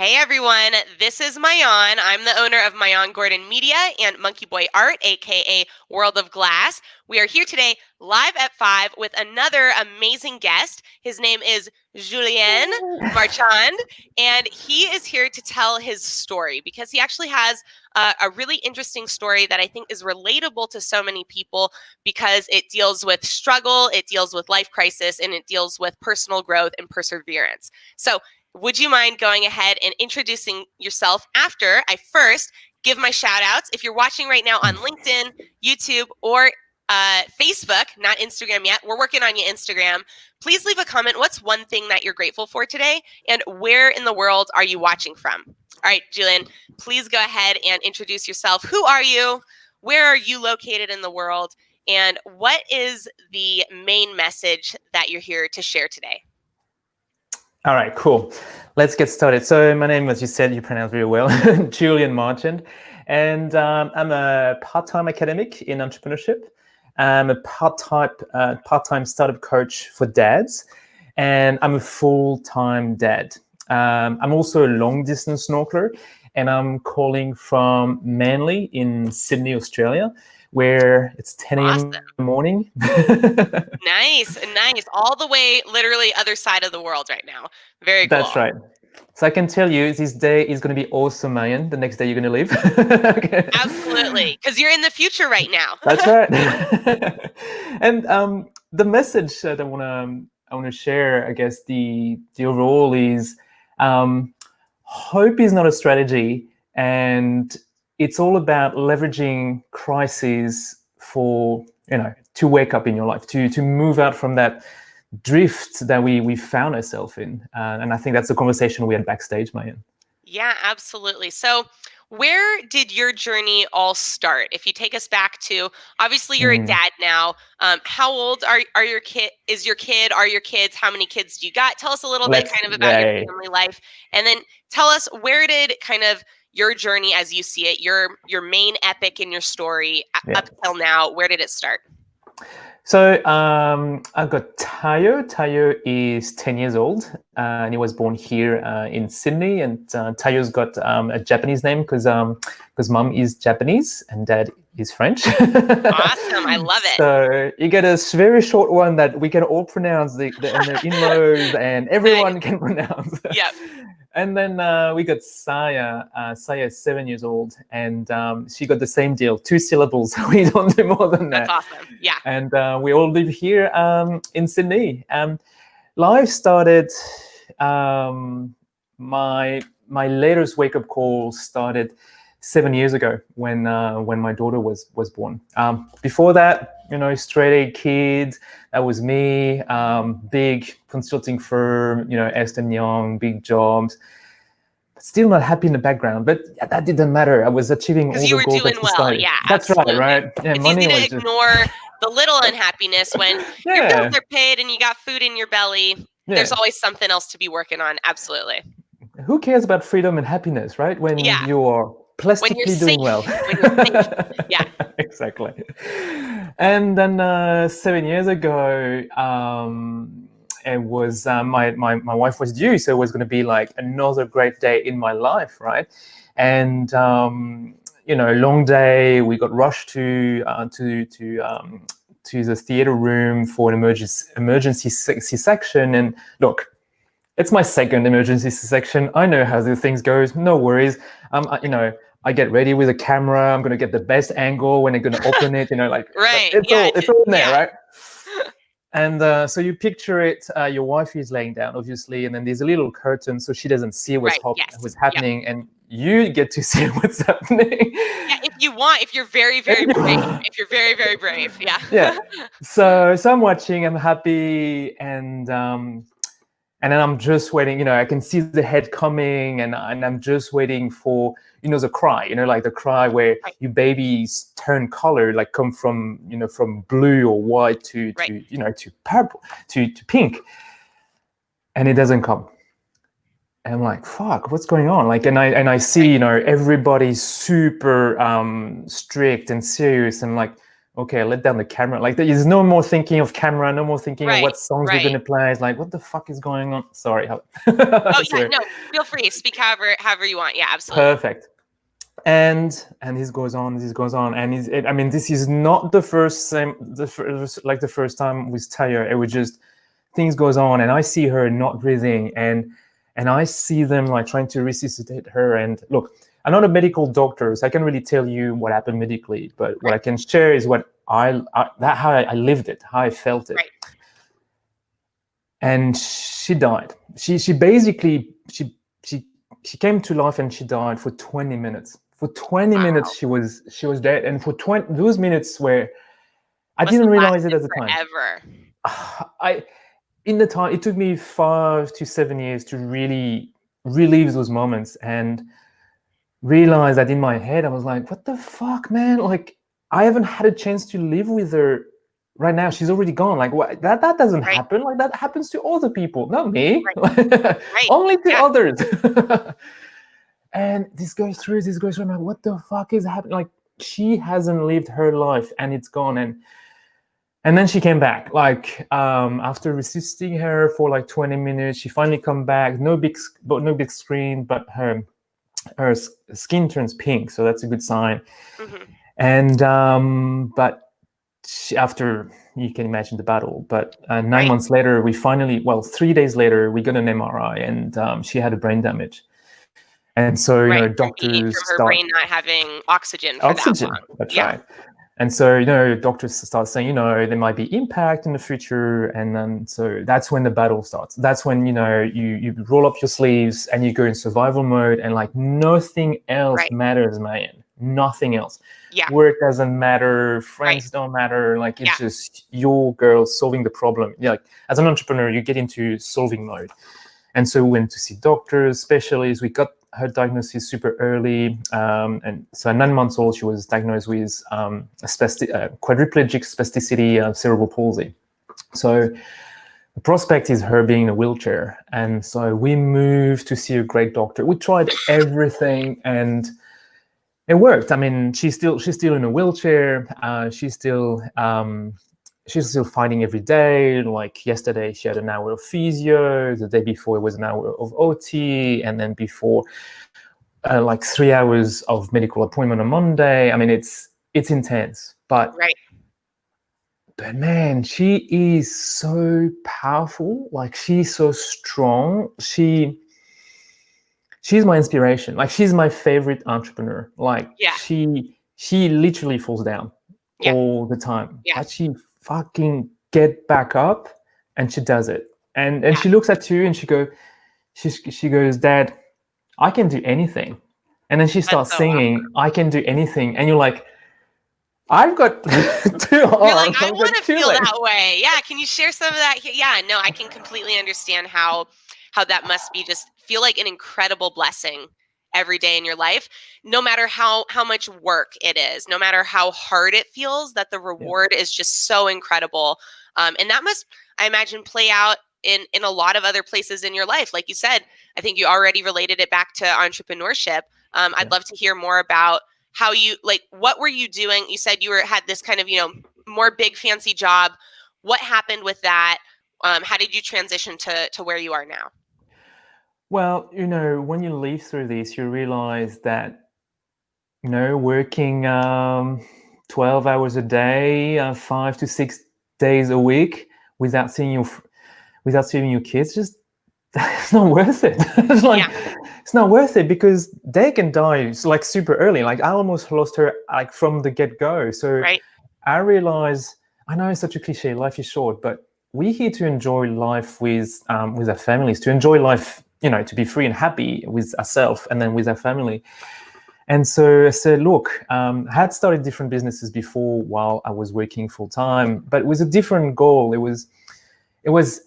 Hey everyone, this is Mayan. I'm the owner of Mayan Gordon Media and Monkey Boy Art, aka World of Glass. We are here today live at 5 with another amazing guest. His name is Julien Marchand, and he is here to tell his story because he actually has a really interesting story that I think is relatable to so many people because it deals with struggle, it deals with life crisis, and it deals with personal growth and perseverance. So would you mind going ahead and introducing yourself after I first give my shout outs? If you're watching right now on LinkedIn, YouTube, or Facebook, not Instagram yet, we're working on your Instagram. Please leave a comment. What's one thing that you're grateful for today? And where in the world are you watching from? All right, Julien, please go ahead and introduce yourself. Who are you? Where are you located in the world? And what is the main message that you're here to share today? All right, cool. Let's get started. So my name, as you said, you pronounced very well, Julien Marchand, and I'm a part-time academic in entrepreneurship. I'm a part-time startup coach for dads, and I'm a full-time dad. I'm also a long-distance snorkeler, and I'm calling from Manly in Sydney, Australia, where it's 10 a.m. Awesome. in the morning. Nice. All the way, literally, other side of the world right now. Very cool. That's right. So I can tell you this day is going to be awesome, Mayan. The next day you're going to leave. Okay. Absolutely. Because you're in the future right now. That's right. And the message that I want to share, I guess, the overall is hope is not a strategy, and it's all about leveraging crises for, to wake up in your life, to move out from that drift that we found ourselves in. And I think that's the conversation we had backstage, Mayan. Yeah, absolutely. So where did your journey all start? If you take us back to, obviously you're a dad now. How old are your kid? Is your kid? Are your kids? How many kids do you got? Tell us a little bit kind of about your family life, and then tell us where did kind of your journey, as you see it, your main epic in your story up till now. Where did it start? So I've got Tayo. Tayo is 10 years old, and he was born here in Sydney. And Tayo's got a Japanese name because mom is Japanese and dad is French. Awesome, I love it. So you get a very short one that we can all pronounce, the inroads, and everyone can pronounce. Yep. And then we got Saya. Saya is 7 years old, and she got the same deal, 2 syllables. We don't do more than that. That's awesome. Yeah. And we all live here in Sydney. Life started. My latest wake-up call started 7 years ago when my daughter was born. Before that, straight A kid. That was me. Big consulting firm, Ernst & Young, big jobs. Still not happy in the background, but that didn't matter. I was achieving all the goals that we started. Yeah, that's absolutely. right. Yeah, it's easy to ignore the little unhappiness when your bills are paid and you got food in your belly. Yeah. There's always something else to be working on. Absolutely. Who cares about freedom and happiness, right? When you are plastically doing well. When you're safe. Yeah. Exactly. And then 7 years ago, it was my wife was due, so it was going to be like another great day in my life, right? And long day. We got rushed to the theater room for an emergency C-section. And look, it's my second emergency C-section. I know how these things goes. No worries. I get ready with a camera. I'm going to get the best angle when I'm going to open it. Right. It's all in there, right? And so you picture it. Your wife is laying down, obviously, and then there's a little curtain so she doesn't see what's happening, and you get to see what's happening. Yeah, if you're very, very brave. If you're very, very brave, yeah. Yeah. So I'm watching. I'm happy, and then I'm just waiting. I can see the head coming, and I'm just waiting for the cry. Like the cry where your babies turn color, like come from from blue or white to to purple to pink, and it doesn't come. And I'm like, fuck, what's going on? Like, and I see everybody's super strict and serious, and like, okay, let down the camera. Like there's no more thinking of camera, no more thinking of Right. what songs they're Right. gonna play. It's like, what the fuck is going on? Sorry. Oh yeah, Sorry. no, feel free. Speak however you want. Yeah, absolutely. Perfect. And this goes on, and I mean, this is not the first time, the first time with Taya. It was just things goes on, and I see her not breathing, and I see them like trying to resuscitate her. And look, I'm not a medical doctor, so I can't really tell you what happened medically, but what I Right. can share is what how I lived it, how I felt it. Right. And she died. She basically she came to life and she died for 20 minutes. For 20 minutes Wow. she was dead, and for 20 those minutes where I Must didn't have realize it lasted at the time. forever. I in the time it took me 5 to 7 years to really relive those moments and realize that in my head I was like, what the fuck, man? Like I haven't had a chance to live with her. Right now she's already gone. Like what, that doesn't Right. happen. Like that happens to other people, not me. Right. Right. Only to Yeah. others. And this goes through. I'm like, what the fuck is happening? Like she hasn't lived her life and it's gone. And then she came back, like after resisting her for like 20 minutes, she finally come back. No big screen, but her skin turns pink, so that's a good sign. Mm-hmm. And but after, you can imagine the battle, but 9 months later, 3 days later, we got an MRI, and she had a brain damage. And so, doctors from her brain not having oxygen for that long. That's right. And so, doctors start saying, there might be impact in the future. And then, so that's when the battle starts. That's when, you roll up your sleeves and you go in survival mode, and like nothing else matters, man. Nothing else. Yeah. Work doesn't matter. Friends don't matter. Like it's just your girl solving the problem. Yeah. Like as an entrepreneur, you get into solving mode. And so we went to see doctors, specialists. We got her diagnosis super early. And so at 9 months old, she was diagnosed with quadriplegic spasticity, cerebral palsy. So the prospect is her being in a wheelchair. And so we moved to see a great doctor. We tried everything and it worked. I mean, she's still in a wheelchair. She's still fighting every day. Like yesterday, she had an hour of physio. The day before, it was an hour of OT, and then before, like 3 hours of medical appointment on Monday. I mean, it's intense, but man, she is so powerful. Like she's so strong. She's my inspiration. Like she's my favorite entrepreneur. Like she literally falls down all the time. But she fucking get back up and she does it. And she looks at you and she goes, Dad, I can do anything. And then she starts singing, I can do anything. And you're like, I've got 2 arms. You're like, I want to feel that way. Yeah. Can you share some of that? Yeah. No, I can completely understand how that must be, just feel like an incredible blessing every day in your life, no matter how much work it is, no matter how hard it feels, that the reward is just so incredible. And that must, I imagine, play out in a lot of other places in your life. Like you said, I think you already related it back to entrepreneurship. I'd love to hear more about how you, like, what were you doing? You said you had this kind of, more big fancy job. What happened with that? How did you transition to where you are now? Well, when you live through this, you realize that, working 12 hours a day, 5 to 6 days a week without seeing your kids, just it's not worth it. It's like it's not worth it because they can die like super early. Like I almost lost her like from the get-go. So I realize, I know it's such a cliche, life is short, but we're here to enjoy life with our families, to enjoy life, to be free and happy with ourselves and then with our family. And so I said, look, I had started different businesses before while I was working full time, but it was a different goal. It was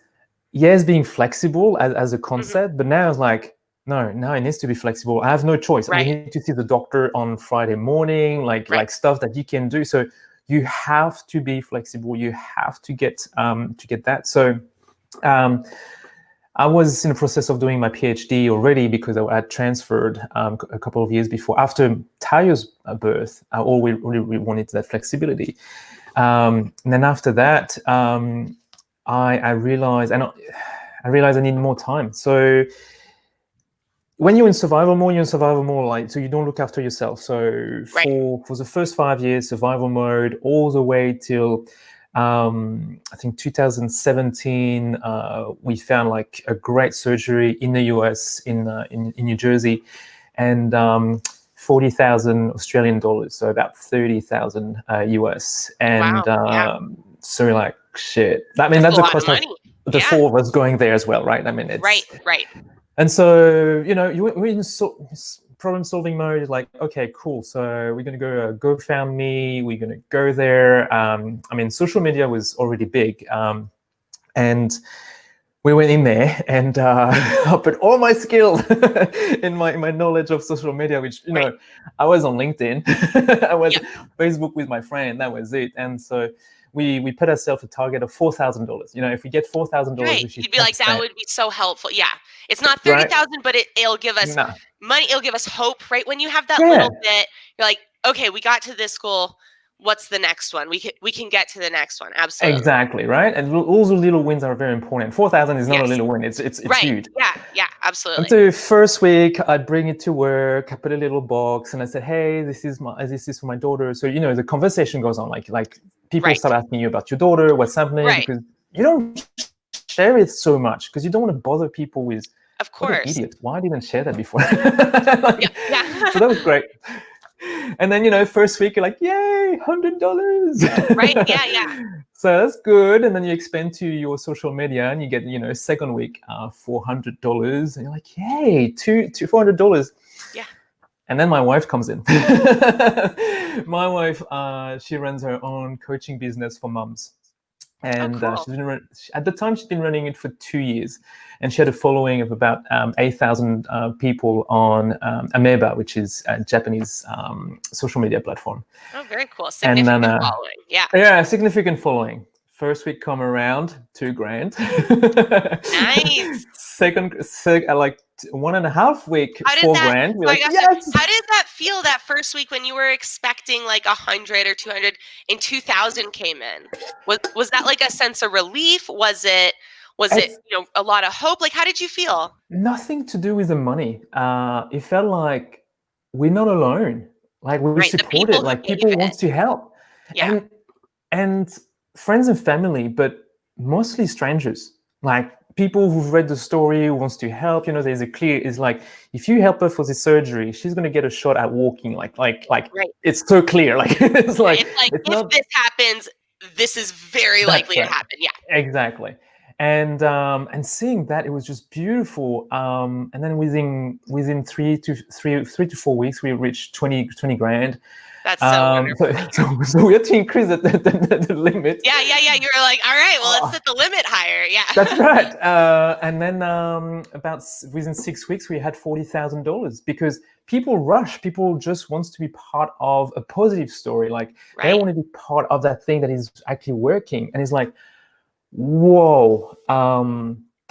yes, being flexible as a concept, but now it's like, no, now it needs to be flexible. I have no choice. I need to see the doctor on Friday morning, like stuff that you can do. So you have to be flexible. You have to get that. So I was in the process of doing my PhD already because I had transferred a couple of years before. After Tayo's birth, I always really wanted that flexibility. And then after that, I realized, I need more time. So when you're in survival mode, like, so you don't look after yourself. So Right. for the first 5 years, survival mode, all the way till I think 2017, we found like a great surgery in the US in New Jersey, and 40,000 Australian dollars, so about 30,000 US, and Wow. Yeah. so we're like, shit. I mean, That's a that's the lot of cost of money. the Yeah. four of us going there as well, right? I mean, Right. it's Right. and so, we're in problem-solving mode. Like, okay, cool. So we're going to go to GoFundMe. We're going to go there. I mean, social media was already big, and we went in there, and I put all my skill in my knowledge of social media, which Right. I was on LinkedIn, I was Yep. Facebook with my friend. That was it, and so. We put ourselves a target of $4,000. If we get $4,000, Right. which is You'd be like, that 10%, would be so helpful. Yeah. It's not right? 30,000, but it'll give us No. money. It'll give us hope, right? When you have that Yeah. little bit, you're like, okay, we got to this goal. What's the next one? We can get to the next one. Absolutely. Exactly, right? And all the little wins are very important. 4,000 is not a Yes. little win. It's Right. huge. Yeah. Yeah. And Absolutely. so first week, I'd bring it to work. I put a little box, and I said, "Hey, this is for my daughter." So the conversation goes on. Like people Right. start asking you about your daughter, what's happening, Right. because you don't share it so much because you don't want to bother people with, Of "What an course. idiot! Why didn't I share that before?" Yeah. So Yeah. that was great. And then first week you're like, yay, $100. Right. Yeah. Yeah. So that's good. And then you expand to your social media, and you get second week $400, and you're like, yay, $400. Yeah. And then my wife comes in. My wife, she runs her own coaching business for mums. Oh, And cool. at the time, she'd been running it for 2 years, and she had a following of about 8,000 people on Ameba, which is a Japanese social media platform. Oh, very cool. And then, Significant following. Yeah. yeah, significant following. First week come around, $2,000. Nice. Like 1.5 week, How did that? $4,000. We're So I like, gotta say, yes. how did that feel that first week when you were expecting like 100 or 200 and 2,000 came in? Was that like a sense of relief? Was it It's a lot of hope? Like, how did you feel? nothing to do with the money. It felt like we're not alone. Like we Right, the support people it. who Like gave people it. want to help, Yeah. and friends and family, but mostly strangers. Like people who've read the story, who wants to help. There's a clear. It's like if you help her for the surgery, she's gonna get a shot at walking. Like Right. it's so clear. Like it's Yeah. like It's like it's if not. this happens, this is very That's likely to right. happen. Yeah. Exactly. And seeing that, it was just beautiful. And then within 3 to 4 weeks, we reached 20 grand. That's so wonderful. So we had to increase the limit. Yeah. Yeah. Yeah. You were like, all right, well, let's Oh, set the limit higher. Yeah. that's right. And then within 6 weeks, we had $40,000 because people rush. People just wants to be part of a positive story. Like they Right. want to be part of that thing that is actually working. And it's like, whoa.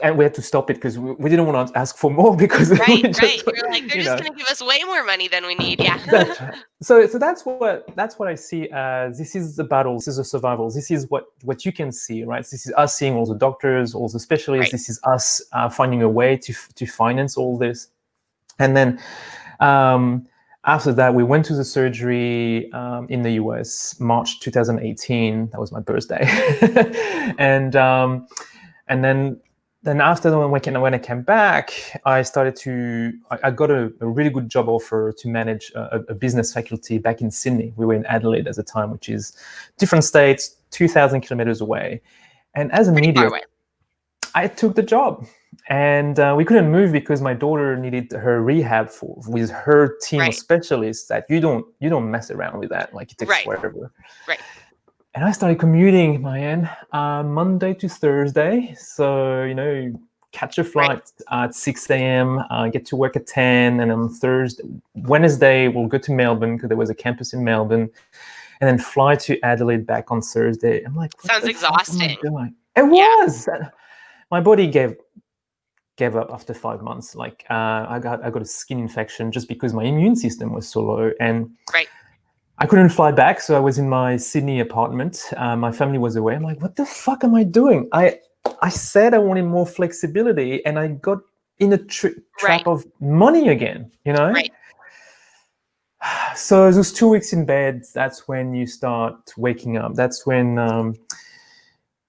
And we had to stop it because we didn't want to ask for more because Right. we Right. just, You're like, they're you just know, gonna give us way more money than we need. Yeah. that's right. So that's what I see as this is the battle, this is the survival, this is what you can see, right? This is us seeing all the doctors, all the specialists. Right. This is us finding a way to finance all this, and then after that, we went to the surgery in the US, March 2018. That was my birthday, and then after when I came back, I got a really good job offer to manage a business faculty back in Sydney. We were in Adelaide at the time, which is different states, 2,000 kilometers away. And as an Pretty far idiot, away. I took the job, and we couldn't move because my daughter needed her rehab with her team of Right. specialists. That you don't mess around with that. Like it takes Right. forever. Right. And I started commuting, Monday to Thursday. So catch a flight at 6 a.m. Get to work at 10, and on Wednesday we'll go to Melbourne because there was a campus in Melbourne, and then fly to Adelaide back on Thursday. I'm like, what Sounds the fuck am I exhausting. doing? It Yeah. was. My body gave up after 5 months. Like I got a skin infection just because my immune system was so low, and Right. I couldn't fly back, so I was in my Sydney apartment. My family was away. I'm like, what the fuck am I doing? I said I wanted more flexibility, and I got in a Right. trap of money again. You know. Right. So those 2 weeks in bed, that's when you start waking up. That's when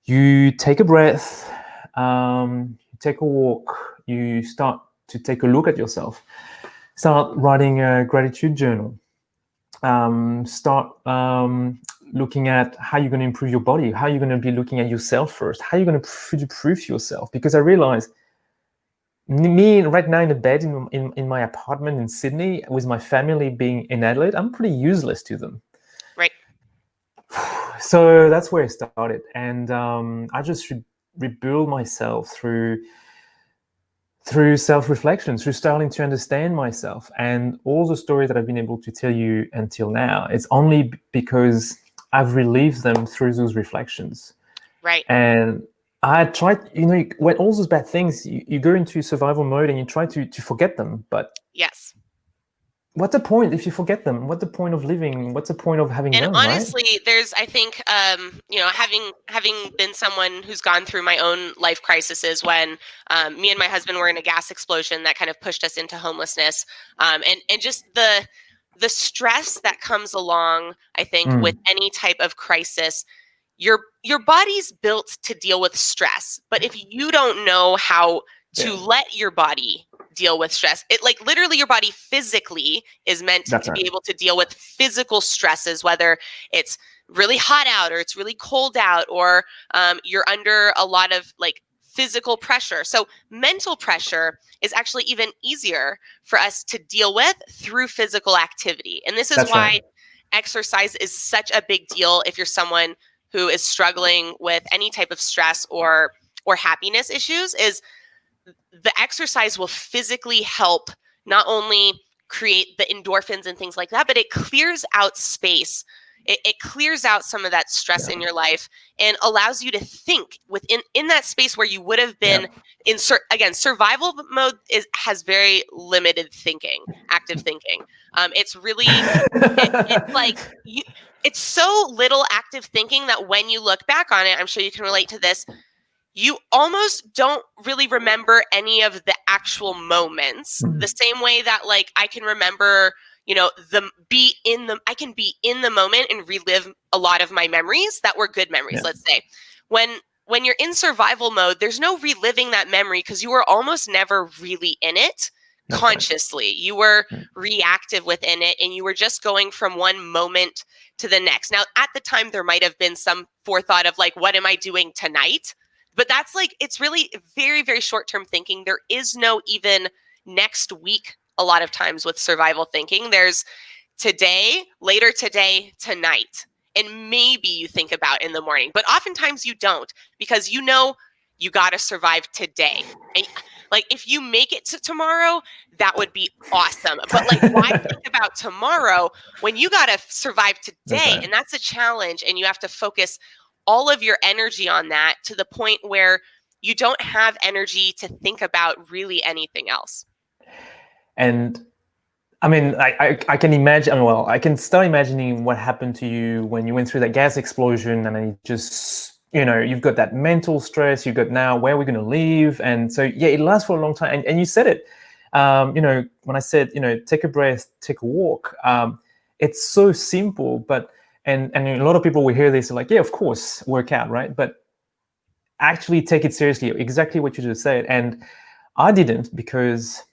you take a breath, you take a walk, you start to take a look at yourself, start writing a gratitude journal, start looking at how you're going to improve your body, how you're going to be looking at yourself first, how you're going to prove yourself. Because I realized me right now in the bed in my apartment in Sydney with my family being in Adelaide, I'm pretty useless to them. Right. So that's where it started, and I just rebuild myself through self-reflection, through starting to understand myself. And all the stories that I've been able to tell you until now, it's only because I've relived them through those reflections. Right. And I tried, when all those bad things, you go into survival mode and you try to forget them. But Yes. what's the point if you forget them? What's the point of living? What's the point of having And them, right? honestly, there's, I think, having been someone who's gone through my own life crises when me and my husband were in a gas explosion that kind of pushed us into homelessness, and just the stress that comes along, I think, with any type of crisis. Your body's built to deal with stress, but if you don't know how to let your body deal with stress, it, like, literally your body physically is meant That's to right. be able to deal with physical stresses, whether it's really hot out or it's really cold out, or you're under a lot of like physical pressure. So mental pressure is actually even easier for us to deal with through physical activity. And this is That's why right. exercise is such a big deal if you're someone who is struggling with any type of stress or happiness issues. Is the exercise will physically help not only create the endorphins and things like that, but it clears out space. It clears out some of that stress in your life and allows you to think in that space where you would have been in again, survival mode has very limited thinking, active thinking. It's really it's like it's so little active thinking that when you look back on it, I'm sure you can relate to this, you almost don't really remember any of the actual moments the same way that, like, I can remember, I can be in the moment and relive a lot of my memories that were good memories. Let's say when you're in survival mode, there's no reliving that memory because you were almost never really in it consciously. You were reactive within it, and you were just going from one moment to the next. Now, at the time, there might have been some forethought of, like, what am I doing tonight? But that's, like, it's really very, very short-term thinking. There is no even next week a lot of times with survival thinking. There's today, later today, tonight. And maybe you think about in the morning, but oftentimes you don't, because you got to survive today. And, like, if you make it to tomorrow, that would be awesome. But, like, why think about tomorrow when you got to survive today? And that's a challenge, and you have to focus all of your energy on that to the point where you don't have energy to think about really anything else. And I mean, I can imagine, well, I can start imagining what happened to you when you went through that gas explosion, and then you just, you've got that mental stress, you've got now where we're going to live. And so, yeah, it lasts for a long time. And you said it, when I said, take a breath, take a walk, it's so simple, but, and a lot of people will hear this, like, yeah, of course, work out, right? But actually take it seriously, exactly what you just said. And I didn't, because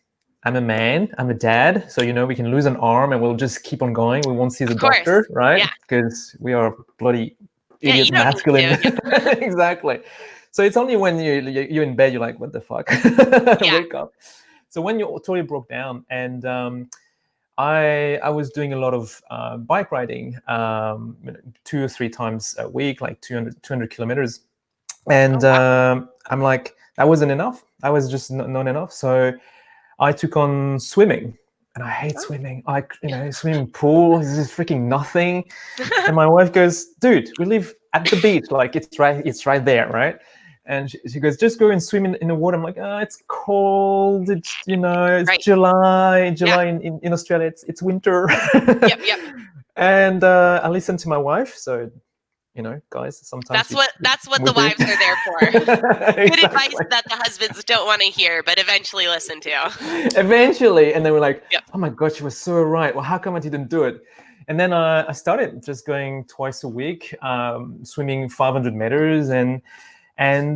I'm a man, I'm a dad, so we can lose an arm and we'll just keep on going. We won't see the doctor, right? Yeah. Because we are bloody Yeah, idiot you don't masculine. need to. Exactly. So it's only when you're in bed, you're like, what the fuck? Yeah. Wake up. So when you totally broke down, and I was doing a lot of bike riding, 2 or 3 times a week, like 200 kilometers. And I'm like, that wasn't enough. I was just not enough. So I took on swimming, and I hate swimming. Swimming pool is just freaking nothing. And my wife goes, dude, we live at the beach. Like, it's right there, right? And she goes, just go and swim in the water. I'm like, it's cold. It's, it's Right. July in Australia. It's winter. Yep. And I listened to my wife. So, guys, sometimes That's what we the do. wives are there for. Good advice Exactly. that the husbands don't want to hear, but eventually listen to. Eventually, and they were like, Yep. "Oh my God, she was so right. Well, how come I didn't do it?" And then I started just going twice a week, swimming 500 meters, and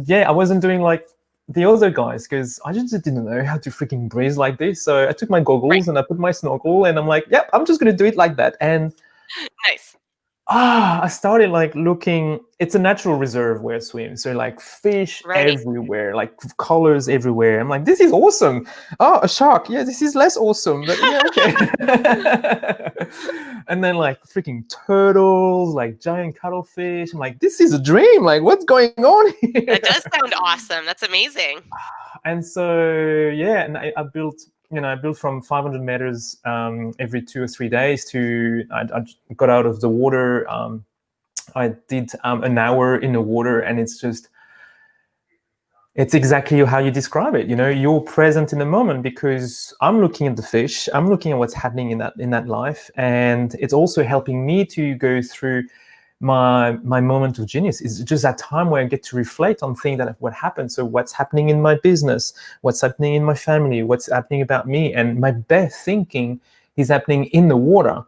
yeah, I wasn't doing like the other guys because I just didn't know how to freaking breathe like this. So I took my Right. goggles and I put my snorkel, and I'm like, "Yep, I'm just gonna do it like that." And Nice. I started like looking. It's a natural reserve where I swim, so like fish Right. everywhere, like colors everywhere. I'm like, this is awesome. Oh, a shark. Yeah, this is less awesome, but yeah, okay. And then like freaking turtles, like giant cuttlefish. I'm like, this is a dream. Like, what's going on here? That does sound awesome. That's amazing. And so yeah, and I built. I built from 500 meters every 2 or 3 days to I got out of the water. I did an hour in the water, and it's exactly how you describe it. You're present in the moment because I'm looking at the fish, I'm looking at what's happening in that life, and it's also helping me to go through my moment of genius. Is just that time where I get to reflect on things that what happened. So what's happening in my business, what's happening in my family, what's happening about me, and my best thinking is happening in the water.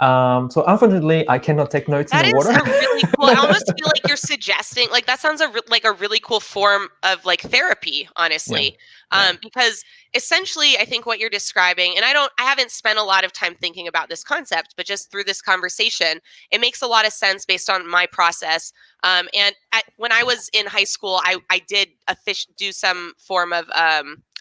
So unfortunately, I cannot take notes in That the is water. a really cool. I almost feel like you're suggesting, like that sounds like a really cool form of like therapy, honestly. Yeah. Because essentially, I think what you're describing, and I haven't spent a lot of time thinking about this concept, but just through this conversation, it makes a lot of sense based on my process. And when I was in high school, I did do some form of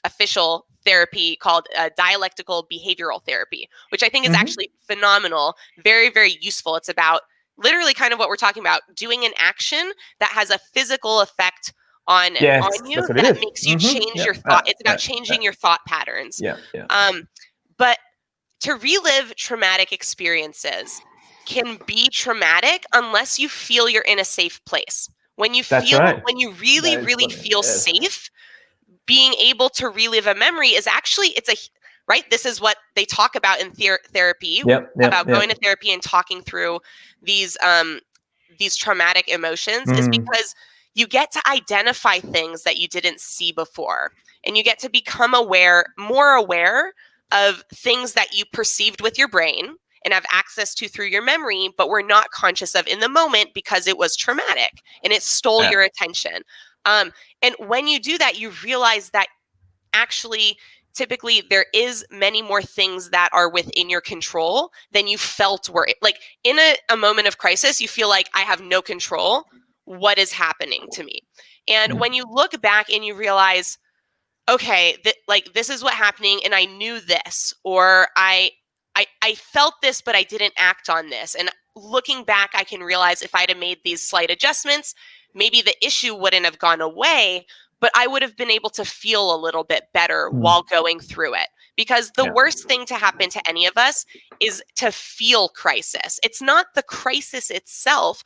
official therapy called dialectical behavioral therapy, which I think is actually phenomenal, very, very useful. It's about literally kind of what we're talking about, doing an action that has a physical effect on Yes, you that's what it that is. makes you change your thought. It's about changing your thought patterns. Yeah. But to relive traumatic experiences can be traumatic unless you feel you're in a safe place. When you That's right. when you really, That is really what feel it is. safe, being able to relive a memory is actually right. This is what they talk about in therapy, Yep. about going to therapy and talking through these traumatic emotions, is because you get to identify things that you didn't see before, and you get to become more aware of things that you perceived with your brain and have access to through your memory, but were not conscious of in the moment because it was traumatic and it stole your attention. And when you do that, you realize that actually typically there is many more things that are within your control than you felt were. Like in a moment of crisis, you feel like I have no control. What is happening to me? And when you look back and you realize, okay, like this is what happening, and I knew this, or I felt this, but I didn't act on this. And looking back, I can realize if I'd have made these slight adjustments, maybe the issue wouldn't have gone away, but I would have been able to feel a little bit better while going through it. Because the worst thing to happen to any of us is to feel crisis. It's not the crisis itself.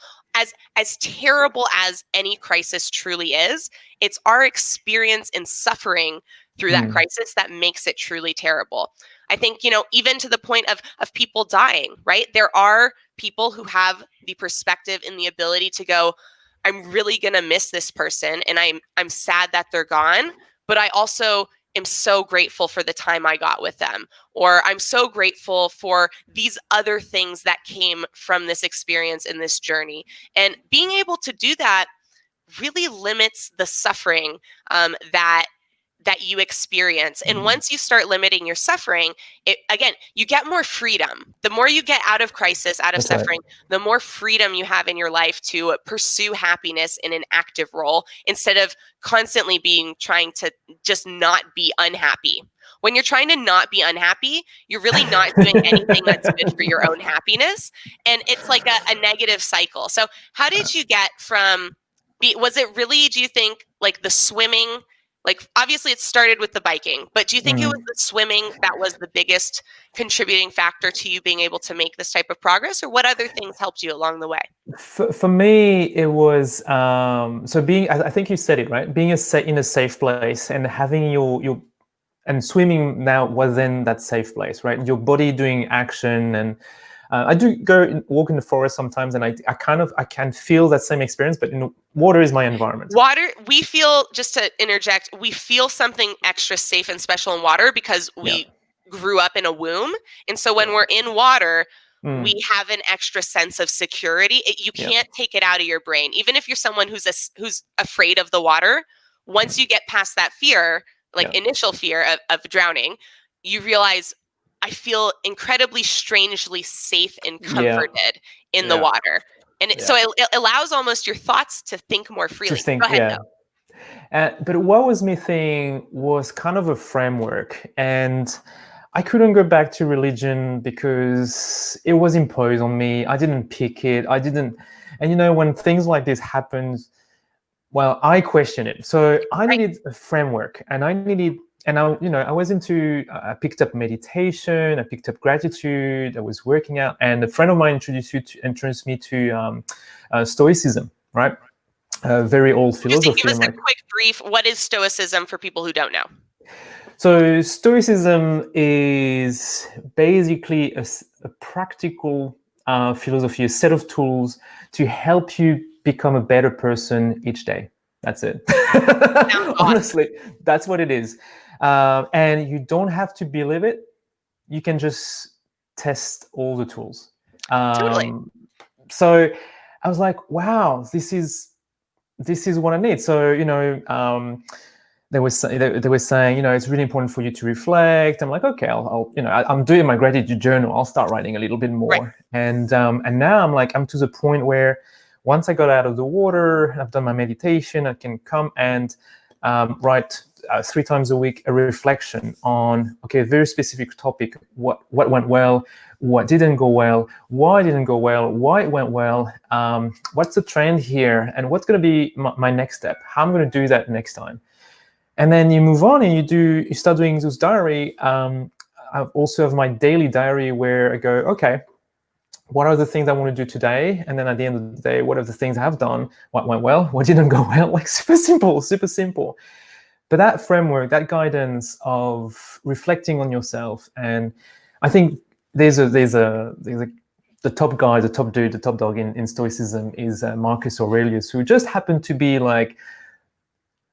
As terrible as any crisis truly is, it's our experience in suffering through that crisis that makes it truly terrible. I think, even to the point of people dying, right? There are people who have the perspective and the ability to go, I'm really going to miss this person, and I'm sad that they're gone, but I also am so grateful for the time I got with them, or I'm so grateful for these other things that came from this experience in this journey. And being able to do that really limits the suffering that you experience. And once you start limiting your suffering, you get more freedom. The more you get out of crisis, out of suffering, the more freedom you have in your life to pursue happiness in an active role instead of constantly trying to just not be unhappy. When you're trying to not be unhappy, you're really not doing anything that's good for your own happiness. And it's like a negative cycle. So how did you get from, was it really, do you think, like the swimming? Like, obviously it started with the biking, but do you think it was the swimming that was the biggest contributing factor to you being able to make this type of progress, or what other things helped you along the way? For me, it was so being. I think you said it right. Being in a safe place and having your and swimming now was in that safe place, right? Your body doing action, and I do go walk in the forest sometimes, and I can feel that same experience, but water is my environment. Water, we feel, just to interject, we feel something extra safe and special in water because we grew up in a womb. And so when we're in water, we have an extra sense of security. You can't take it out of your brain. Even if you're someone who's afraid of the water, once you get past that fear, like initial fear of drowning, you realize, I feel incredibly strangely safe and comforted in the water. And so it allows almost your thoughts to think more freely. To think, Go ahead, but what was missing was kind of a framework, and I couldn't go back to religion because it was imposed on me. I didn't pick it. And when things like this happen, well, I question it. So I needed a framework, and I picked up meditation, I picked up gratitude, I was working out, and a friend of mine introduced me to Stoicism, right? Very old philosophy. Give us a quick brief. What is Stoicism for people who don't know? So Stoicism is basically a practical philosophy, a set of tools to help you become a better person each day. That's it. Honestly, that's what it is. And you don't have to believe it. You can just test all the tools. Totally. So I was like, wow, this is what I need. So, they were saying, it's really important for you to reflect. I'm like, okay, I'm doing my gratitude journal. I'll start writing a little bit more. Right. And now I'm to the point where once I got out of the water, I've done my meditation, I can come and write 3 times a week a reflection on, a very specific topic. What went well, what didn't go well, why it didn't go well, why it went well, what's the trend here, and what's going to be my next step, how I'm going to do that next time. And then you move on and you start doing this diary. I also have my daily diary where I go, okay, what are the things I want to do today? And then at the end of the day, what are the things I have done? What went well? What didn't go well? Like super simple. But that framework, that guidance of reflecting on yourself, and I think there's the top guy, the top dude, the top dog in Stoicism is Marcus Aurelius, who just happened to be like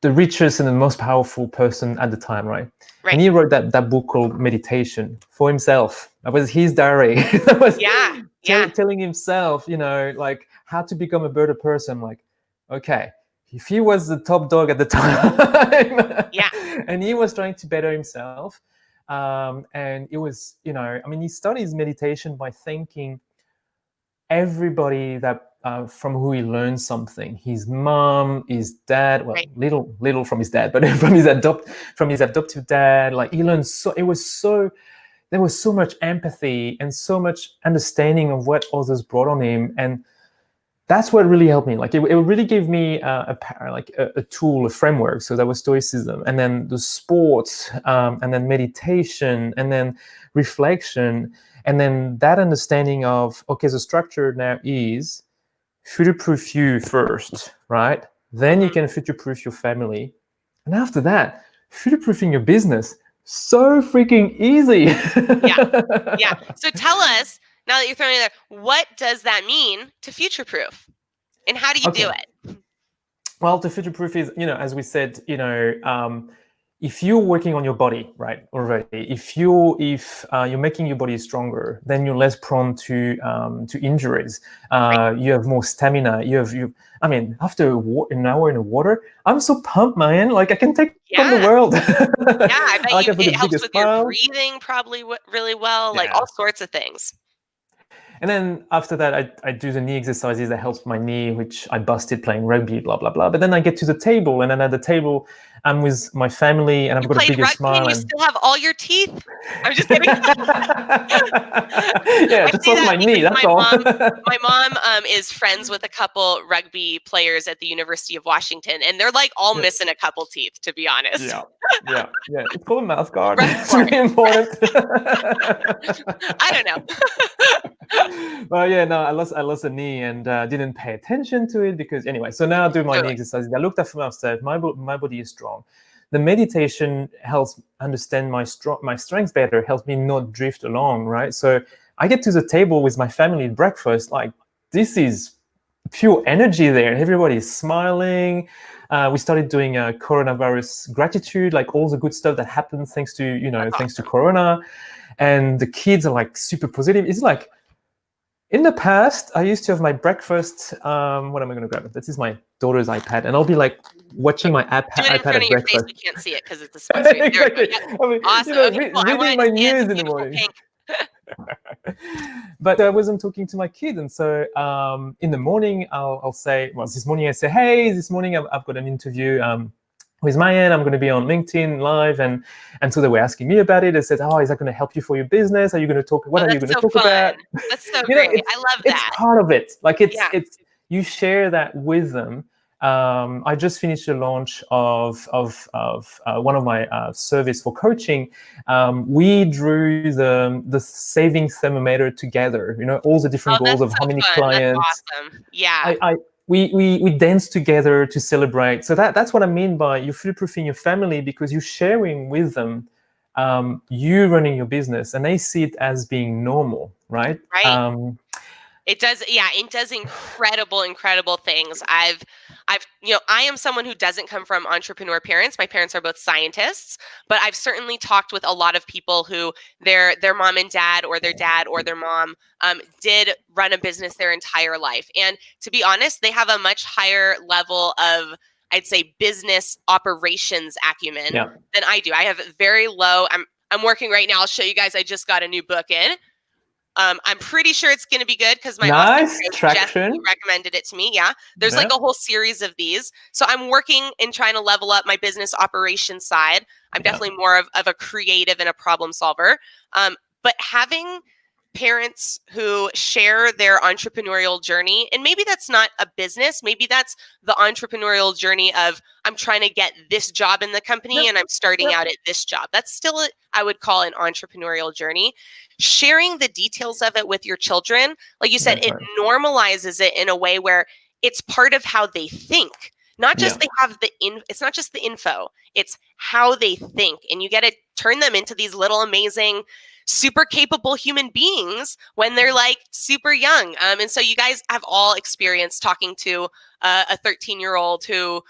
the richest and the most powerful person at the time, right? And he wrote that book called Meditation for himself. That was his diary. That was telling himself, like how to become a better person. Like, okay, if he was the top dog at the time, and he was trying to better himself, and it was, he studies meditation by thanking everybody that from who he learned something. His mom, his dad, well, little from his dad, but from his adoptive dad. Like he learned there was so much empathy and so much understanding of what others brought on him, and that's what really helped me. Like it really gave me a tool, a framework. So that was Stoicism, and then the sports, and then meditation, and then reflection, and then that understanding of, okay, the structure now is future-proof you first, right? Then you can future-proof your family, and after that, future-proofing your business. So freaking easy. Yeah. So tell us, now that you're throwing it there, what does that mean to future-proof, and how do you do it? Well, to future-proof is, as we said, if you're working on your body, right, already, if you're making your body stronger, then you're less prone to injuries. You have more stamina. After an hour in the water, I'm so pumped, man. Like I can take on the world. I bet it helps with your breathing probably really well, like all sorts of things. And then after that, I do the knee exercises that helps my knee, which I busted playing rugby, blah, blah, blah. But then I get to the table, and then at the table, I'm with my family, and I've got a bigger smile. And you still have all your teeth? I'm just kidding. Just lost my knee, that's all. My mom is friends with a couple rugby players at the University of Washington, and they're like all missing a couple teeth, to be honest. Yeah. It's called a mouth guard. It's really important. I don't know. Well, I lost a knee and didn't pay attention to it because anyway. So now I do my knee exercises. I looked after myself. My body is strong. The meditation helps understand my strengths better. Helps me not drift along, right? So I get to the table with my family at breakfast, like this is pure energy there. Everybody's smiling. We started doing coronavirus gratitude, like all the good stuff that happened thanks to, That's thanks to awesome. Corona. And the kids are like super positive. It's like, in the past, I used to have my breakfast. What am I going to grab? This is my daughter's iPad, and I'll be like watching my Do it in iPad front at of your face. breakfast. We can't see it because it's a split screen. There we go. Exactly. Yep. I mean, Awesome. Okay, cool. I reading wanted to my see it in news the in the beautiful morning. pink. But I wasn't talking to my kid, and so in the morning I'll say, well, this morning I say, hey, this morning I've got an interview with Mayan. I'm going to be on LinkedIn live, and so they were asking me about it. They said, oh, is that going to help you for your business? Are you going to talk? What Oh, are you that's going to so talk fun. about? That's so great. I love It's that. part of it. Like Yeah. it's you share that with them. I just finished the launch of one of my service for coaching. We drew the saving thermometer together. All the different Oh, goals that's of so how many fun. That's clients. awesome. Yeah. We dance together to celebrate. So that's what I mean by you're foolproofing your family, because you're sharing with them you running your business, and they see it as being normal, right? Right. It does, yeah, it does incredible things. I am someone who doesn't come from entrepreneur parents. My parents are both scientists, but I've certainly talked with a lot of people who their mom and dad, or their dad or their mom, did run a business their entire life. And to be honest, they have a much higher level of, I'd say, business operations acumen Yeah. than I do. I have very low. I'm working right now. I'll show you guys. I just got a new book in. I'm pretty sure it's going to be good because my awesome Nice coach Jesse traction. recommended it to me. Yeah, there's like Yeah. a whole series of these. So I'm working and trying to level up my business operations side. I'm Yeah. definitely more of a creative and a problem solver. But having parents who share their entrepreneurial journey, and maybe that's not a business, maybe that's the entrepreneurial journey of, I'm trying to get this job in the company Yep. and I'm starting out at this job. That's still I would call an entrepreneurial journey. Sharing the details of it with your children, like you said, That's it right. normalizes it in a way where it's part of how they think. Not just Yeah. they have it's not just the info, it's how they think. And you get to turn them into these little amazing, super capable human beings when they're like super young. And so you guys have all experienced talking to a 13-year-old who,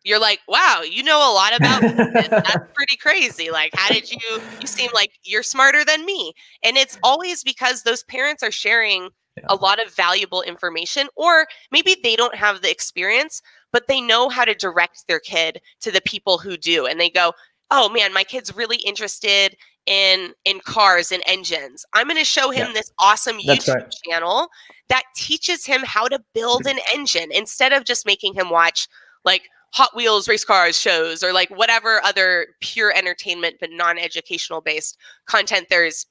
you're like, wow, you know a lot about business. That's pretty crazy. Like, how did you seem like you're smarter than me? And it's always because those parents are sharing a lot of valuable information, or maybe they don't have the experience, but they know how to direct their kid to the people who do. And they go, oh man, my kid's really interested in cars and engines. I'm going to show him Yeah. this awesome That's YouTube right. channel that teaches him how to build an engine, instead of just making him watch like Hot Wheels race cars shows, or like whatever other pure entertainment but non-educational based content there's,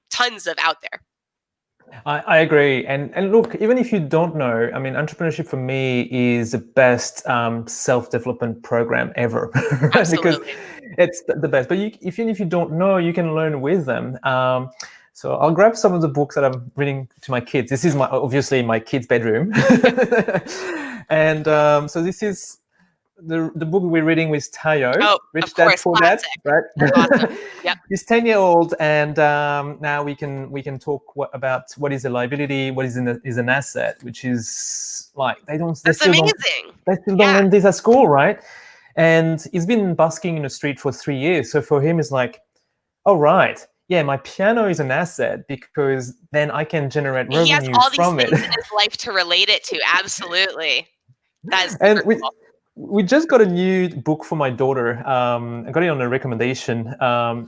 tons of out there. I agree. And look, even if you don't know, I mean, entrepreneurship for me is the best self-development program ever, right? Because Absolutely. it's the best. But even if you don't know, you can learn with them. So I'll grab some of the books that I'm reading to my kids. This is obviously my kids' bedroom. And so this is the book we're reading with Tayo, Oh, of Rich Dad course, Poor Dad, classic. right? That's awesome. Yep. He's 10-year-old, and now we can talk about what is a liability, what is an asset, which is like they That's still don't amazing. learn Yeah. this at school, right? And he's been busking in the street for 3 years, so for him it's like, oh right, yeah, my piano is an asset because then I can generate He has revenue all these from things it. in his life to relate it to. Absolutely. That is And super cool. we just got a new book for my daughter. I got it on a recommendation.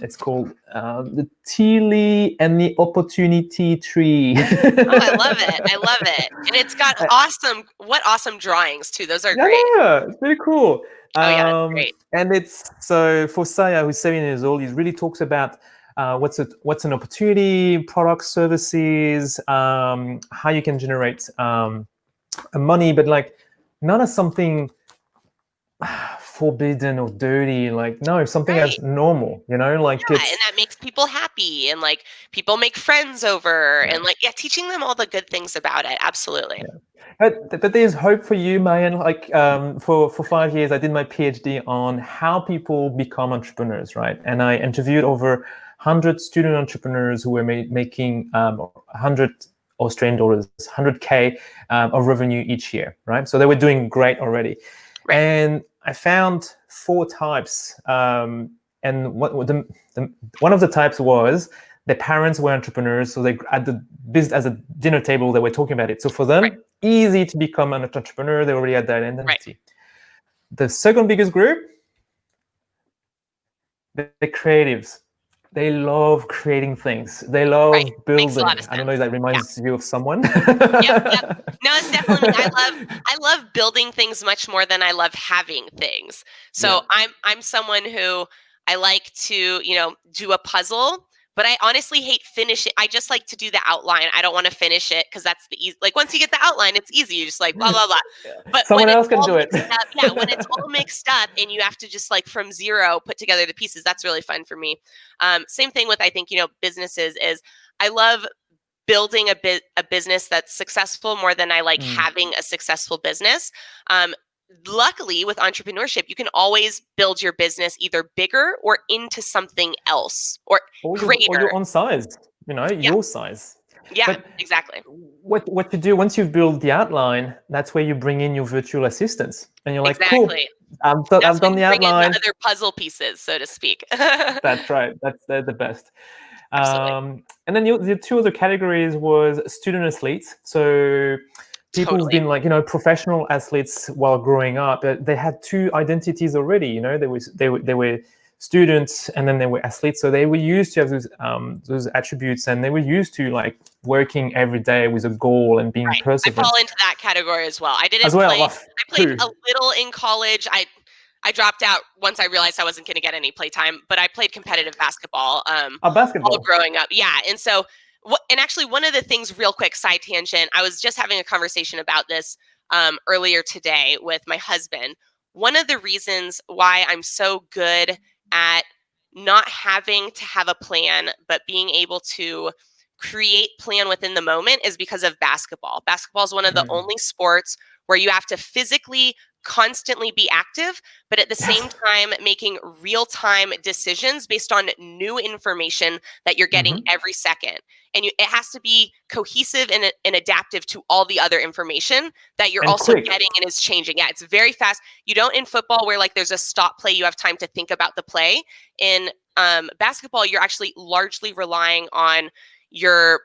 It's called The Tea and the Opportunity Tree. Oh, I love it. I love it. And it's got awesome drawings too. Those are Yeah, great. it's really cool. Oh yeah, that's great. And it's so for Saya, who's 7 years old, he really talks about what's an opportunity, products, services, how you can generate money, but like not as something forbidden or dirty. Like no, something Right. as normal. Like Yeah, and that makes people happy, and like people make friends over, yeah. and like, yeah, teaching them all the good things about it. Absolutely. But there's hope for you, Mayan. Like for 5 years, I did my PhD on how people become entrepreneurs, right? And I interviewed over 100 student entrepreneurs who were making 100 Australian dollars, 100K of revenue each year, right? So they were doing great already. Right. And I found 4 types. And one of the types was their parents were entrepreneurs, so they at the business as a dinner table they were talking about it. So for them, Right. easy to become an entrepreneur. They already had that identity. Right. The second biggest group, the creatives. They love creating things. They love Right. Makes a building. lot of I don't know if sense. that reminds you of someone. Yep. No, it's definitely me. I love building things much more than I love having things. So Yeah. I'm someone who I like to, do a puzzle, but I honestly hate finish it. I just like to do the outline. I don't want to finish it because that's the easy. Like once you get the outline, it's easy. You just like blah blah blah. But when Someone it's else can all do it. mixed up, yeah, when it's all mixed up and you have to just like from zero put together the pieces, that's really fun for me. Same thing with I think businesses is I love building a business that's successful more than I like having a successful business. Luckily, with entrepreneurship, you can always build your business either bigger or into something else or or greater. your own size, Yeah, your size. yeah, But exactly. what you do once you've built the outline, that's where you bring in your virtual assistants, and you're like, cool, Exactly. I've That's when done you the bring in the outline. other puzzle pieces, so to speak. That's right. They're the best. Absolutely. And then the 2 other categories was student athletes. So people who've Totally. been like professional athletes while growing up, they had 2 identities already. They were students and then they were athletes, so they were used to have those attributes, and they were used to like working every day with a goal and being Right. I perseverant fall into that category as well. I as didn't well. play. Well, I played who? a little in college. I dropped out once I realized I wasn't going to get any playtime, but I played competitive basketball all Basketball. growing up. Yeah. And so, and actually, one of the things, real quick side tangent, I was just having a conversation about this earlier today with my husband. One of the reasons why I'm so good at not having to have a plan, but being able to create plan within the moment is because of basketball. Basketball is one of the only sports where you have to physically constantly be active, but at the same Yes. time making real-time decisions based on new information that you're getting every second. And it has to be cohesive and adaptive to all the other information that you're And also quick. getting and is changing. Yeah, it's very fast. You don't in football where like there's a stop play, you have time to think about the play. In basketball, you're actually largely relying on your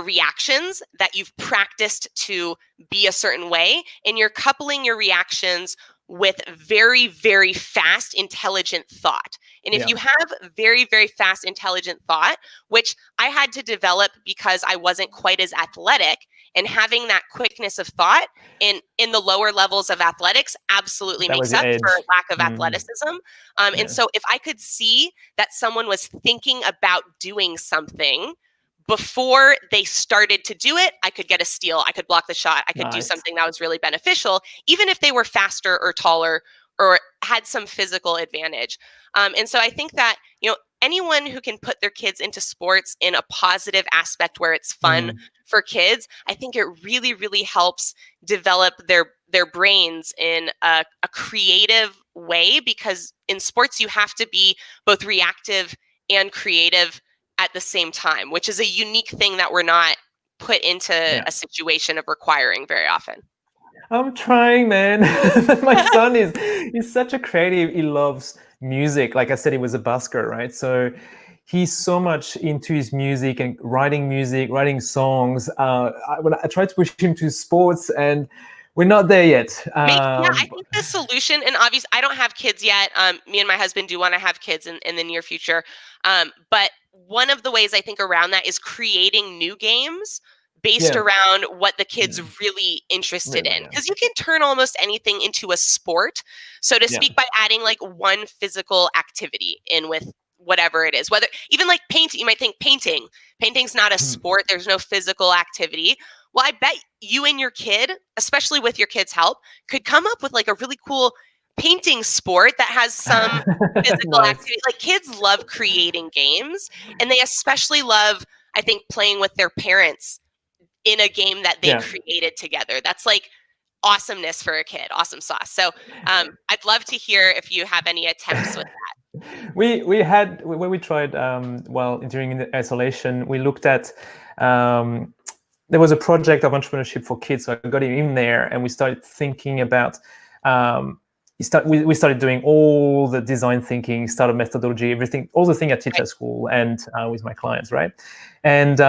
reactions that you've practiced to be a certain way, and you're coupling your reactions with very, very fast, intelligent thought. And if you have very, very fast, intelligent thought, which I had to develop because I wasn't quite as athletic, and having that quickness of thought in the lower levels of athletics absolutely That makes was your up for edge. lack of athleticism. And so if I could see that someone was thinking about doing something before they started to do it, I could get a steal. I could block the shot. I could do Nice. something that was really beneficial, even if they were faster or taller or had some physical advantage. And so I think that, anyone who can put their kids into sports in a positive aspect where it's fun for kids, I think it really, really helps develop their brains in a creative way, because in sports you have to be both reactive and creative at the same time, which is a unique thing that we're not put into a situation of requiring very often. I'm trying, man. My son he's such a creative. He loves music. Like I said, he was a busker, right? So he's so much into his music and writing songs. When I tried to push him to sports, and we're not there yet. Yeah, I think the solution, and obviously I don't have kids yet. Me and my husband do want to have kids in the near future. But one of the ways I think around that is creating new games based Yeah. around what the kid's really interested Really, in. yeah. Because you can turn almost anything into a sport, so to speak, by adding like one physical activity in with whatever it is. Whether even like painting, you might think painting. Painting's not a sport. There's no physical activity. Well, I bet you and your kid, especially with your kid's help, could come up with like a really cool painting sport that has some physical Nice. activity. Like kids love creating games, and they especially love, I think, playing with their parents in a game that they created together. That's like awesomeness for a kid. Awesome sauce. So I'd love to hear if you have any attempts with that. We had when we tried well during the isolation, we looked at there was a project of entrepreneurship for kids, so I got him in there, and we started thinking about we started doing all the design thinking, startup methodology, everything, all the thing I teach at school and with my clients, right? And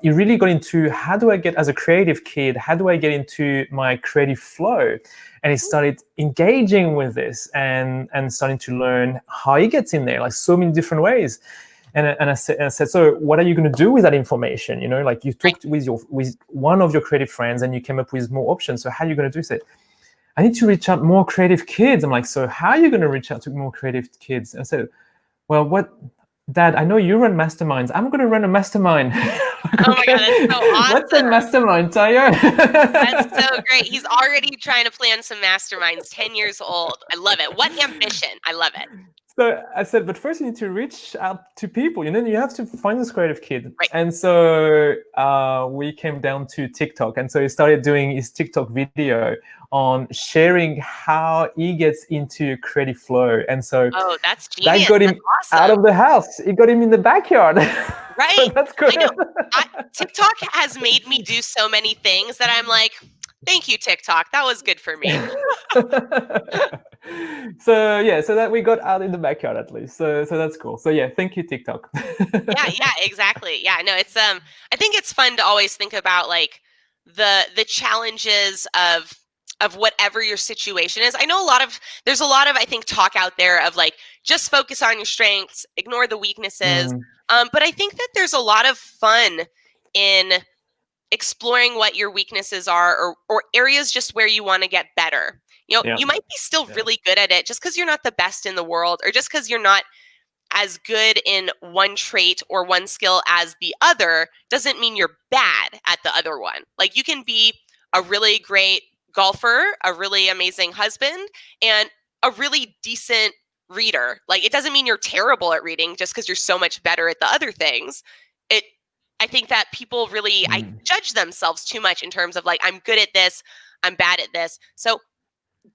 it really got into how do I get, as a creative kid, how do I get into my creative flow? And he started engaging with this and starting to learn how he gets in there, like so many different ways. And I said, so what are you going to do with that information? You know, like you talked with one of your creative friends and you came up with more options. So how are you going to do it? I need to reach out more creative kids. I'm like, so how are you going to reach out to more creative kids? And I said, well, Dad, I know you run masterminds. I'm going to run a mastermind. Like, oh my God, that's so awesome. What's a mastermind, Tayo? That's so great. He's already trying to plan some masterminds, 10 years old. I love it. What ambition. I love it. So I said, but first you need to reach out to people. You know, you have to find this creative kid. Right. And so we came down to TikTok. And so he started doing his TikTok video on sharing how he gets into creative flow. And so that's genius. That got him out of the house. It got him in the backyard. Right. So that's good. I know. TikTok has made me do so many things that I'm like, thank you, TikTok. That was good for me. So that we got out in the backyard at least. So that's cool. So yeah, thank you, TikTok. yeah, exactly. Yeah, no, it's I think it's fun to always think about like the challenges of whatever your situation is. I know there's a lot of I think talk out there of like just focus on your strengths, ignore the weaknesses. But I think that there's a lot of fun in exploring what your weaknesses are or areas just where you want to get better. You know, you might be still really good at it just because you're not the best in the world or just because you're not as good in one trait or one skill as the other doesn't mean you're bad at the other one. Like you can be a really great golfer, a really amazing husband, and a really decent reader. Like it doesn't mean you're terrible at reading just because you're so much better at the other things. I think that people really I judge themselves too much in terms of like I'm good at this, I'm bad at this. So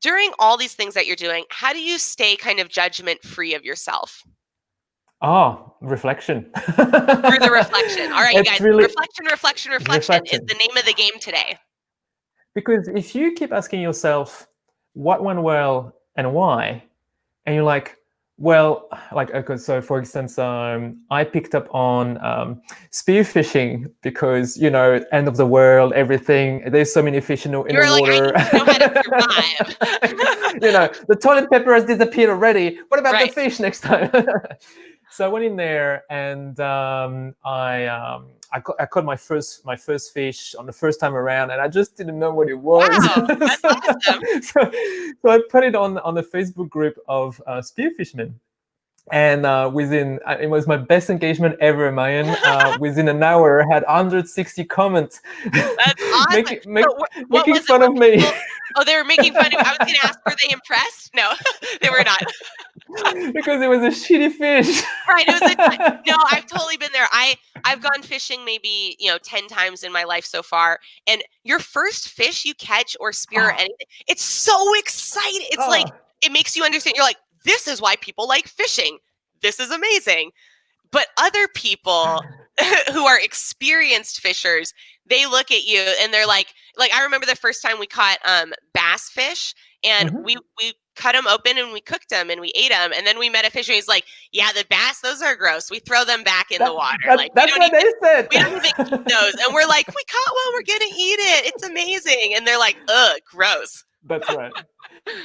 during all these things that you're doing, how do you stay kind of judgment free of yourself? Reflection. Through the reflection. All right, you guys. Really, reflection is the name of the game today. Because if you keep asking yourself what went well and why, and you're like, well, like, okay, so for instance, I picked up on spearfishing because, you know, end of the world, everything, there's so many fish in the water. I need to know how to survive. You know, the toilet paper has disappeared already. What about the fish next time? So I went in there and I caught my first fish on the first time around, and I just didn't know what it was. Wow, that's awesome. So I put it on the Facebook group of spearfishermen, and it was my best engagement ever, Mayan. Within an hour, I had 160 comments. That's awesome. Making fun of me. They were making fun of me. I was going to ask, were they impressed? No, they were not. Because it was a shitty fish. Right. No, I've totally been there. I've gone fishing maybe, 10 times in my life so far. And your first fish you catch or spear or anything, it's so exciting. It's like, it makes you understand. You're like, this is why people like fishing. This is amazing. But other people who are experienced fishers, they look at you and they're like I remember the first time we caught bass fish, and we cut them open and we cooked them and we ate them, and then we met a fisher. He's like, "Yeah, the bass, those are gross. We throw them back in the water. That's what they said. We don't even eat those." And we're like, "We caught one. We're gonna eat it. It's amazing." And they're like, "Ugh, gross." That's right.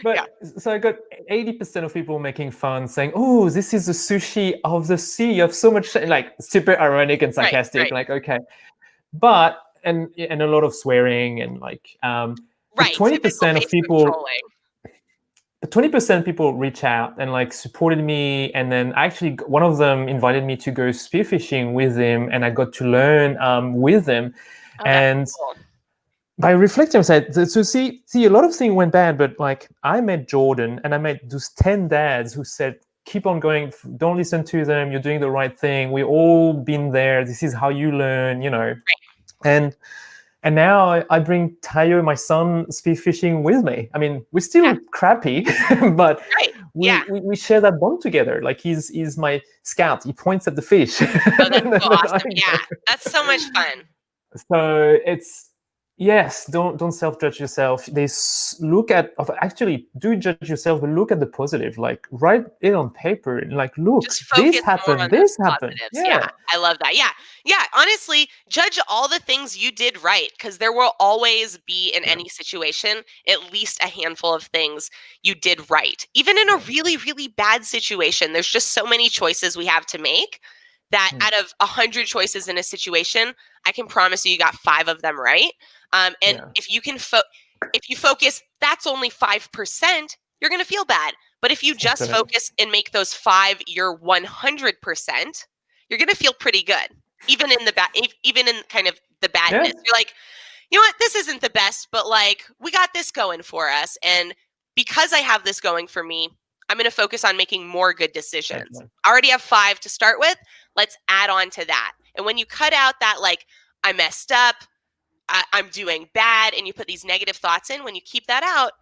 But so I got 80% of people making fun, saying, "Oh, this is the sushi of the sea. You have so much," like super ironic and sarcastic. Right. Like, okay, but and a lot of swearing and like 20% of people. 20% people reach out and like supported me, and then actually one of them invited me to go spearfishing with him, and I got to learn with them. And cool. By reflecting, I said, so see, a lot of things went bad, but like I met Jordan, and I met those 10 dads who said, keep on going, don't listen to them, you're doing the right thing, we all been there, this is how you learn, you know. Right. And And now I bring Tayo, my son, spearfishing with me. I mean, we're Yeah. still crappy, but Right. Yeah. we share that bond together. Like he's my scout. He points at the fish, Oh, that's and so then I awesome. go. Yeah. That's so much fun. So it's yes, don't self judge yourself. Look at actually do judge yourself, but look at the positive. Like write it on paper. And like look, Just this focus more happened. on those This happened. positives. Yeah, Yeah, I love that. Yeah. Yeah, honestly, judge all the things you did right because there will always be in yeah, any situation at least a handful of things you did right. Even in a yeah. really, really bad situation, there's just so many choices we have to make that Mm, out of 100 choices in a situation, I can promise you got 5 of them right. And yeah, if you can if you focus, that's only 5%, you're going to feel bad. But if you just exactly. focus and make those 5 your 100%, you're going to feel pretty good. Even in the even in kind of the Yeah, badness. You're like, "You know what? This isn't the best, but like we got this going for us and because I have this going for me, I'm going to focus on making more good decisions. exactly. I already have 5 to start with. Let's add on to that." And when you cut out that like I messed up, I'm doing bad, and you put these negative thoughts in, when you keep that out,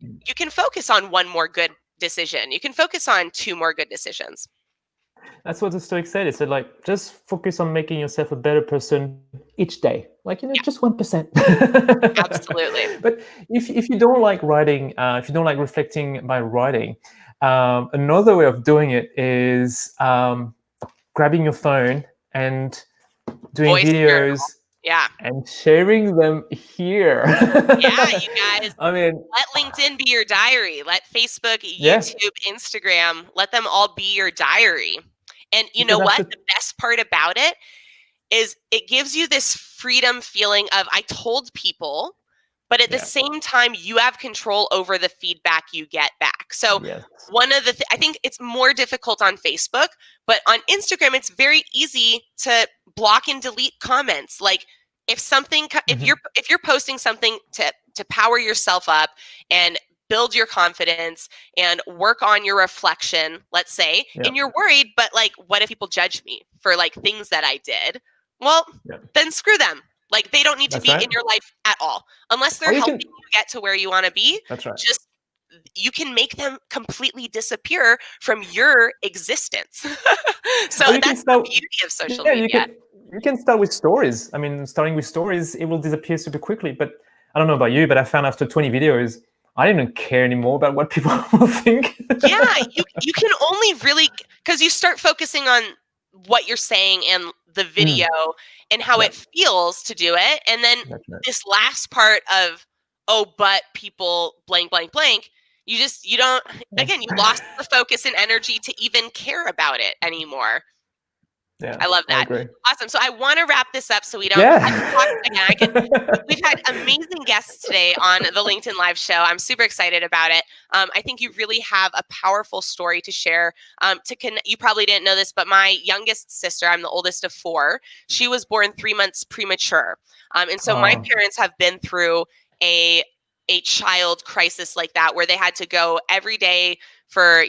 Mm. you can focus on one more good decision. You can focus on 2 more good decisions. That's what the Stoics said. It said like just focus on making yourself a better person each day. Like Yeah, just 1%. absolutely. But if you don't like writing, if you don't like reflecting by writing, another way of doing it is grabbing your phone and doing Voice journal. videos Yeah. and sharing them here. Yeah, you guys, I mean, let LinkedIn be your diary. Let Facebook, yeah, YouTube, Instagram, let them all be your diary. And you know because what? after, The best part about it is it gives you this freedom feeling of I told people, but at the yeah, same time you have control over the feedback you get back. So yes, one of the I think it's more difficult on Facebook, but on Instagram it's very easy to block and delete comments. Like if something mhm, if you're posting something to power yourself up and build your confidence and work on your reflection, let's say, yeah, and you're worried, but like what if people judge me for like things that I did? Well, yeah. then screw them. Like they don't need to That's be right. in your life at all. Unless they're Or you can. helping you get to where you want to be, That's right. just you can make them completely disappear from your existence. So Or you can that's the start. beauty of social Yeah, media. you can start with stories. I mean, starting with stories, it will disappear super quickly. But I don't know about you, but I found after 20 videos, I didn't care anymore about what people will think. Yeah, you can only really because you start focusing on what you're saying and the Mm, video and how yeah, it feels to do it, and then that's right. this last part of oh, but people blank blank blank. You don't again. You lost the focus and energy to even care about it anymore. Yeah, I love I that. agree. Awesome. So I want to wrap this up so we don't. I could talk Yeah. again. We've had amazing guests today on the LinkedIn Live show. I'm super excited about it. I think you really have a powerful story to share. You probably didn't know this, but my youngest sister, I'm the oldest of 4. She was born 3 months premature, and so my Oh, parents have been through a a child crisis like that, where they had to go every day for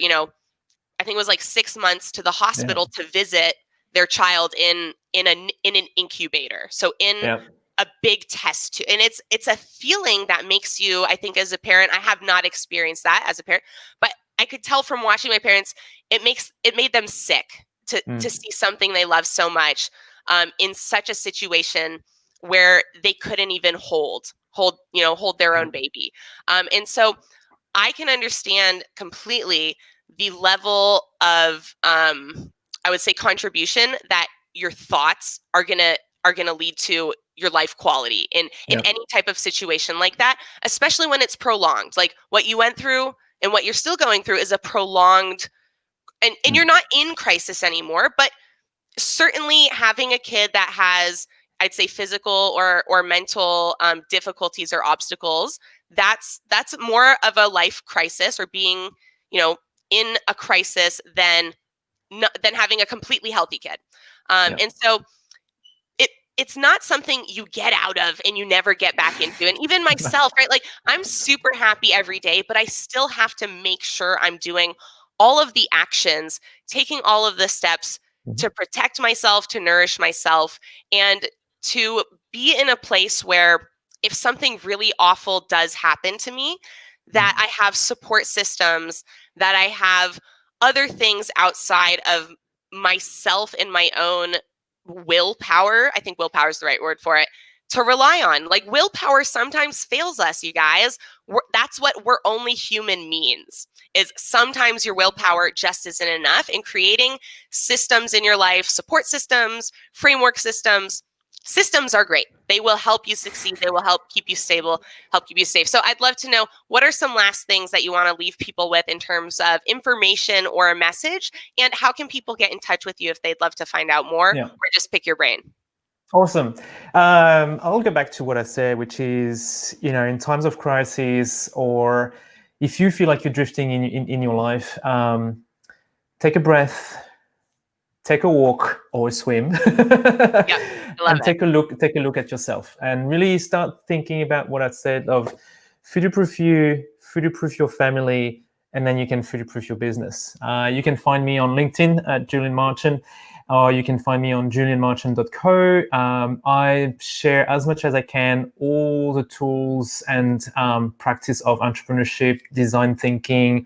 I think it was like 6 months to the yeah, hospital to visit their child in an incubator. So in yeah. a big test tube. And it's a feeling that makes you, I think, as a parent, I have not experienced that as a parent, but I could tell from watching my parents, it made them sick to Mm, see something they love so much in such a situation where they couldn't even hold their yeah, own baby. And so I can understand completely the level of I would say contribution that your thoughts are gonna lead to your life quality in yeah, any type of situation like that, especially when it's prolonged. Like what you went through and what you're still going through is a prolonged and mm, you're not in crisis anymore, but certainly having a kid that has I'd say physical or mental difficulties or obstacles, that's more of a life crisis or being you know in a crisis than having a completely healthy kid. yeah. And so it's not something you get out of and you never get back into. And even myself, right? Like I'm super happy every day, but I still have to make sure I'm doing all of the actions, taking all of the steps Mhm. to protect myself, to nourish myself. And to be in a place where if something really awful does happen to me, that I have support systems, that I have other things outside of myself and my own willpower. I think willpower is the right word for it, to rely on. Like, willpower sometimes fails us, you guys. That's what we're only human means, is sometimes your willpower just isn't enough. In creating systems in your life, support systems, framework systems, systems are great. They will help you succeed. They will help keep you stable, help keep you safe. So I'd love to know, what are some last things that you want to leave people with in terms of information or a message? And how can people get in touch with you if they'd love to find out more, or just pick your brain? Awesome. I'll go back to what I said, which is, in times of crisis, or if you feel like you're drifting in your life, take a breath, take a walk or a swim, and take a look at yourself, and really start thinking about what I said of future-proof you, future-proof your family, and then you can future-proof your business. You can find me on LinkedIn at Julien Marchand, or you can find me on julienmarchand.co. I share as much as I can all the tools and practice of entrepreneurship, design thinking,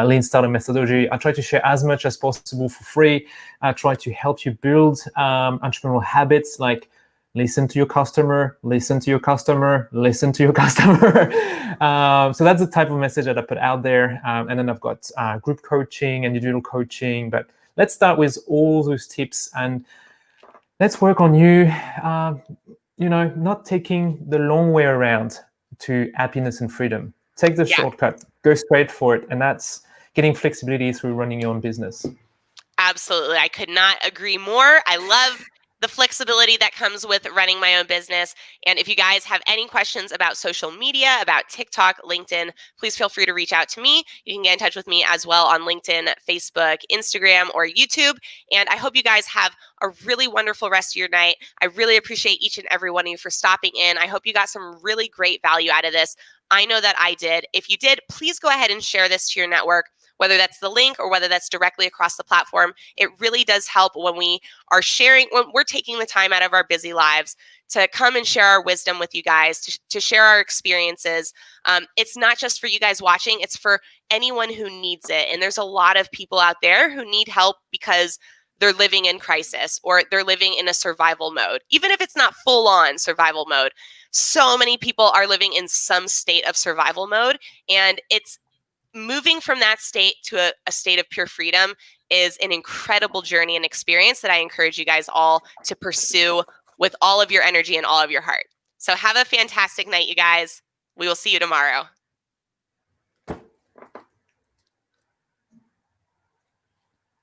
lean startup methodology. I try to share as much as possible for free. I try to help you build entrepreneurial habits, like listen to your customer, listen to your customer, listen to your customer. So that's the type of message that I put out there. And then I've got group coaching and individual coaching. But let's start with all those tips, and let's work on you, not taking the long way around to happiness and freedom. Take the shortcut, go straight for it. And that's getting flexibility through running your own business. Absolutely. I could not agree more. I love the flexibility that comes with running my own business. And if you guys have any questions about social media, about TikTok, LinkedIn, please feel free to reach out to me. You can get in touch with me as well on LinkedIn, Facebook, Instagram, or YouTube. And I hope you guys have a really wonderful rest of your night. I really appreciate each and every one of you for stopping in. I hope you got some really great value out of this. I know that I did. If you did, please go ahead and share this to your network, whether that's the link or whether that's directly across the platform. It really does help when we are sharing, when we're taking the time out of our busy lives to come and share our wisdom with you guys, to share our experiences. It's not just for you guys watching, it's for anyone who needs it. And there's a lot of people out there who need help because they're living in crisis, or they're living in a survival mode. Even if it's not full on survival mode, so many people are living in some state of survival mode. And it's moving from that state to a state of pure freedom is an incredible journey and experience that I encourage you guys all to pursue with all of your energy and all of your heart. So have a fantastic night, you guys. We will see you tomorrow.